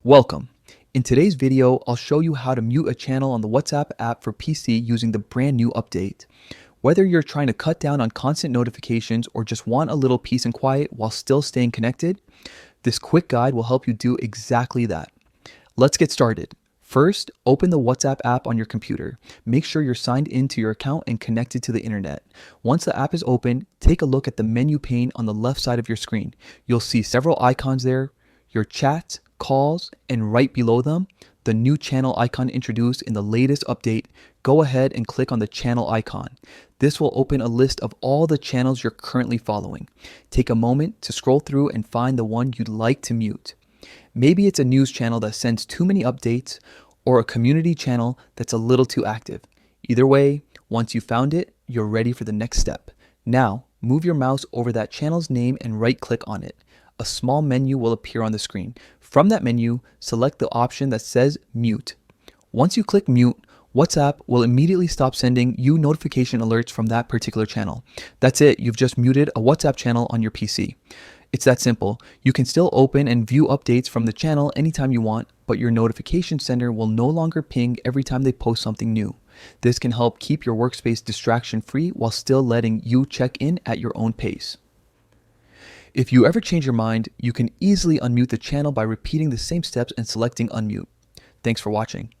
Welcome. In today's video, I'll show you how to mute a channel on the WhatsApp app for PC using the brand new update. Whether you're trying to cut down on constant notifications or just want a little peace and quiet while still staying connected, this quick guide will help you do exactly that. Let's get started. First, open the WhatsApp app on your computer. Make sure you're signed into your account and connected to the internet. Once the app is open, take a look at the menu pane on the left side of your screen. You'll see several icons there, your chats, calls, and right below them, the new channel icon introduced in the latest update. Go ahead and click on the channel icon. This will open a list of all the channels you're currently following. Take a moment to scroll through and find the one you'd like to mute. Maybe it's a news channel that sends too many updates or a community channel that's a little too active. Either way, once you found it, you're ready for the next step. Now, move your mouse over that channel's name and right-click on it. A small menu will appear on the screen. From that menu, select the option that says Mute. Once you click Mute, WhatsApp will immediately stop sending you notification alerts from that particular channel. That's it, you've just muted a WhatsApp channel on your PC. It's that simple. You can still open and view updates from the channel anytime you want, but your notification center will no longer ping every time they post something new. This can help keep your workspace distraction-free while still letting you check in at your own pace. If you ever change your mind, you can easily unmute the channel by repeating the same steps and selecting Unmute. Thanks for watching.